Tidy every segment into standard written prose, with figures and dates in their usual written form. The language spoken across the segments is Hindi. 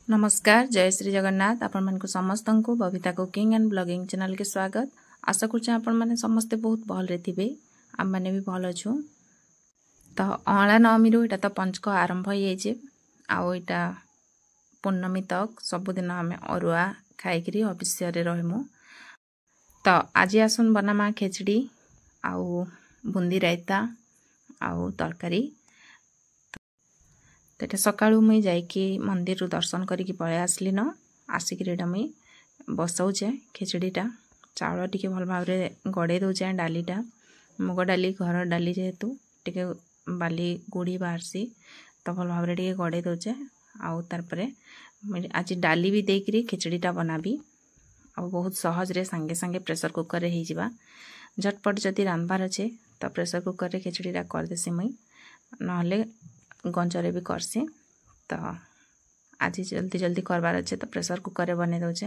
नमस्कार जय श्री जगन्नाथ आपण मन को समस्त को Babita cooking and blogging channel के स्वागत। आशा कर आपण मैंने समस्ते बहुत भल रे थिबे आम मैंने भी भल अच्छु। तो अँला नवमी यहाँ तो पंचक आरंभ हो आउ इटा पूर्णमी तक सबुदिन आम अरुआ खाई ऑफिस रहमु। तो आज आसन बनामा खेचड़ी आउ बुंदी रायता आउ तरकारी। तो सकाळु मुई जाइकी मंदिर रु दर्शन करिकी पळे आसली न आसिक मुई बसाऊचे खेचड़ीटा चाउल टिके भल भाव गड़े दौचे डालीटा मुग डाली घर डाली जेहेतु टिके बाली गुड़ी बाहरसी तो भल भाव गड़े दौचे आउ तारपरे आज डाली भी देकरी खेचड़ीटा बनाबी आ बहुत सहज रे संगे संगे प्रेशर कुकर रे हिजिबा। झटपट जदि रांधबार अच्छे तो प्रेशर कुकर रे खेचड़ीटा कर देसी मुई नहले गंजरे भी करसी। तो आज जल्दी जल्दी करबार अच्छे तो प्रेशर कुकर रे बने दौचे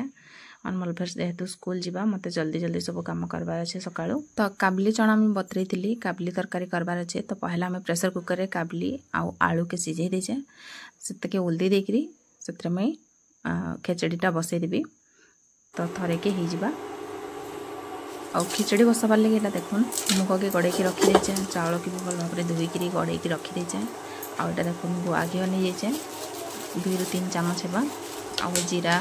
अनमोल फिर जेहेतु स्कूल जीवा मते जल्दी जल्दी सब काम करबार अच्छे सकाळु। तो काबली चना मैं बतरई थी काबली तरकारी करबार अच्छे तो पहला मैं प्रेशर कुकर रे काबली आउ आलू के सिझे देचे से उल्दी देकरी से मैं खेचड़ीटा बसई देबी तो थरे के ही जिबा। आउ खिचड़ी बसाबार लगे देखुन मुग के गड़े रखी देचे चाउल की भी भल भाव धोईक गड़े रखी देचे आउ इटा देखो गुआ घी नहीं जाए 2 ରୁ 3 चामच हेबा आउ जीरा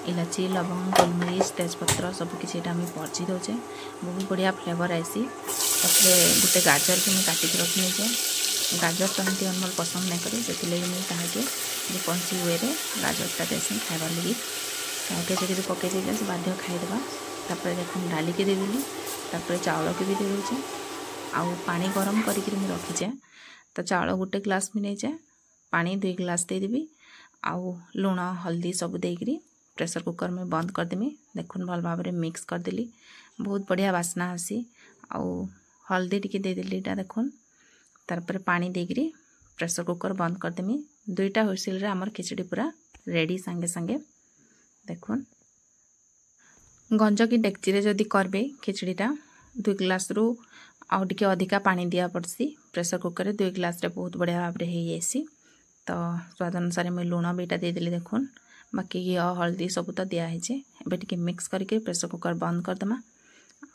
इलाची लवंग गोलमरीच तेजपत्र सबकि परची दौचे बहुत बढ़िया फ्लेवर आसी। गोटे गाजर के मुझे काटिक रखी नहीं गाजर तो एमती अनमोल पसंद नहीं करे से मुझे पंची वे गाजरटा देसी खाइबार लगी खेचड़ी पकई दे से बाध्य खाईदेवा। तापर देख डाली के देदेली तापर चाउल के भी दे दूचे आउ पानी गरम करके रखीचे तो चाउल गोटे ग्लास भी नहीं जाए पानी 2 ग्लास देदेवी आउ लुण हल्दी सब देकरी प्रेशर कुकर में बंद करदेमी। देखुन भल भाव मिक्स करदेली बहुत बढ़िया बास्ना आसी आउ हल्दी टिके देदेली देखुन तारपर पानी देकरी प्रेशर कुकर बंद करदेमी। 2टा हुइसिल रे हमर खिचड़ी पूरा रेडी संगे संगे। देखुन गंज की डेक्ची रे जदि करबे खिचड़ीटा 2 ग्लास रु आउ टिके अधिका पानी दिया पड़सी प्रेशर कुकर रे 2 ग्लास रे बहुत बढ़िया भाव रे हो जासी। तो स्वाद अनुसार मैं लुण बीटा देदेली देखुन बाकी घी हल्दी सब तो दिखाई एबे टिके मिक्स करके प्रेशर कुकर बंद करदमा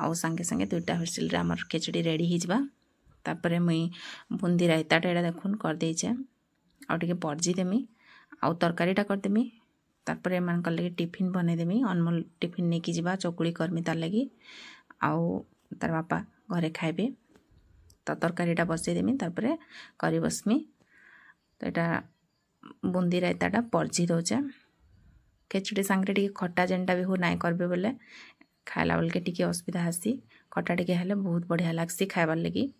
आउ संगे संगे 2टा हुइसिल रे हमर खिचड़ी रेडी हो जिबा। तापर मुई बुंदी रायताटा एटा देखुन कर देइचे आउ टिके परजी देमी आउ तरकारीटा करदेमी। तापर एमान लगे टिफिन बने देमी अनमोल टिफिन नेकी जिबा चकुड़ी करमी तार लगी आउ तार बापा घरे खाइबे तो तरकारीटा बसई देमी तापर करी बसमी। तो यहाँ बुंदी रायताटा परजी दौचे खेचड़ी सांगे टिके खट्टा जेनटा भी हो ना करबे बोले खाइला बेल के टिके असुविधा आसी खट्टा टिके हेले बहुत बढ़िया लागसी खाइबार लगी।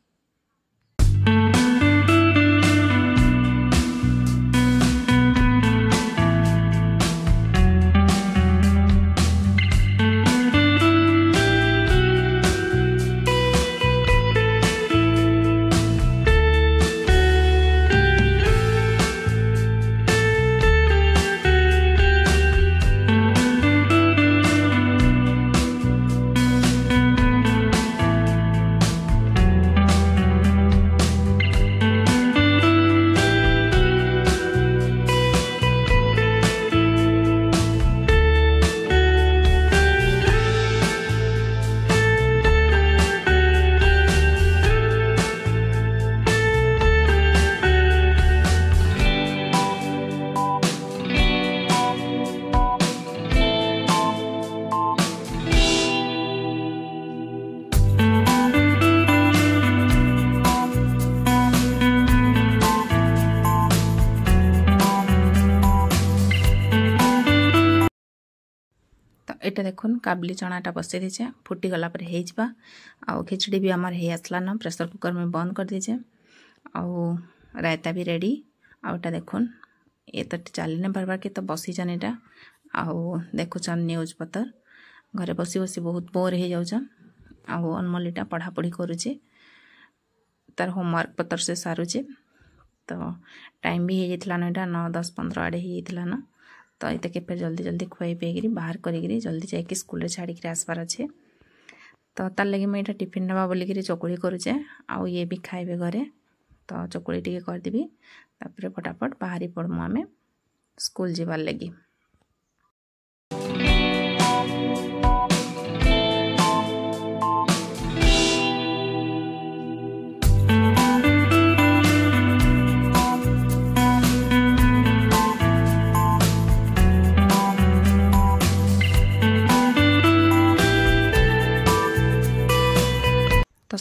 एटा देखुन काबली चनाटा बसई दीचे फुटी गला पर हो जावा आउ खिचड़ी भी आमर हो आसला न प्रेशर कुकर में बंद कर दीचे आउ रायता भी रेडी आउटा देखुन ये तो चली नहीं पार्बार के तो बसीचन एटा आउ देखुचन न्यूज पतर घरे बसी बसी बहुत बोर हो जाऊन आउ अनमोल एटा पढ़ापढ़ी करुचे तार होमवर्क पतर से सारुचे तो टाइम भी हो जाता ना 9 10 15 आड़े हो ना तो ये के जल्दी जल्दी खुआई पिए बाहर करी जल्दी जाकि स्कूल छाड़िक आसबार अच्छे तो तार लगे मुझे टिफिन नवा बोलिकी चकुड़ी करुचे आउ ये भी खाइबे घरे तो चकुड़ी टी करदेवी तापर फटाफट बाहरी पड़मु आमे स्कूल जीवार लगी।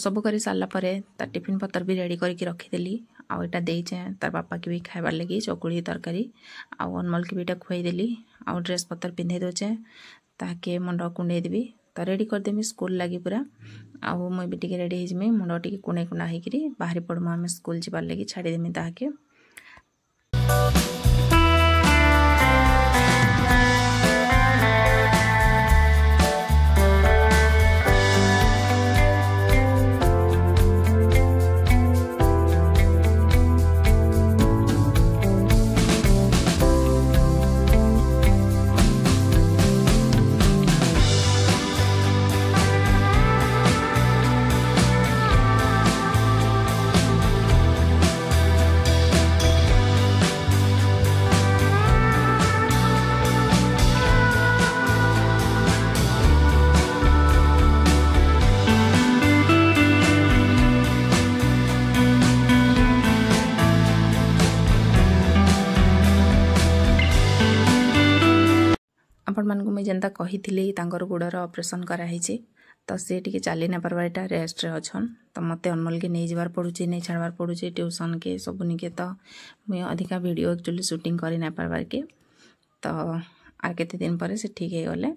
सब कर सारा पर तार टिफिन पतर भी रेडी करके रखीदेली आउ एटा देचे तार बापा के भी खाइबार लगी चकुड़ी तरकारी आउ अनमोल के भी एटा खुआईदेली आउ ड्रेस पतर पिंधे दौचे ताके मुंड कुंडे देवी तो रेडी करदेमी स्कूल लगी पूरा आउ मुई भी टिके रेडी होइजमी मुंड टिके कुणे कुणा होइकरी बाहरी पड़मु आमे स्कूल जिबार लगी छाड़ीदेमी ताके। आपण मानकु मुझे जेनता कही गोड़र ऑपरेशन कराई तो सी टी चली ना पार्बार एटा रेस्ट रे अच्छन तो मते अनमोल के नहीं जबार पड़ुचे नहीं छाड़बार पड़ुचे ट्यूशन के सबुनी के तो मुझे अधिका वीडियो एक्चुअली शूटिंग करी ना पार्बार के तो आर केते दिन पर से ठीक है गले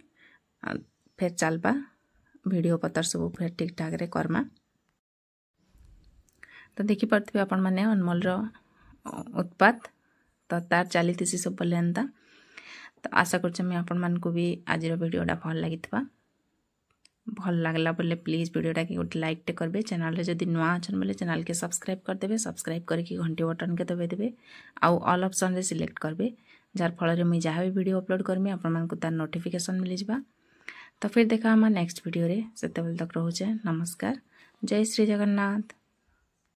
फिर चलबा वीडियो पतर सब फिर ठीक ठाक रे करमा। तो देखी पार्थे आपण माने अनमोल रो उत्पात तो तार चली सब बोले एंता तो आशा करछे मैं आपण मान को भी आज वीडियोटा भल लगी भल लगला बोले प्लीज वीडियोटा के गोटे लाइक टे करबे चैनल रे जदी नुआ अछन बोले चैनल के सब्सक्राइब कर देबे सब्सक्राइब करके घंटी बटन के दबे देबे आउ ऑल ऑप्शन रे सिलेक्ट करबे जार फल रे मुई जहाँ भी वीडियो अपलोड करमी आपण मान को तार नोटिफिकेशन मिल जिबा। तो फिर देखा हम नेक्स्ट वीडियो रे सेते बेल तक रहूचे नमस्कार जय श्री जगन्नाथ।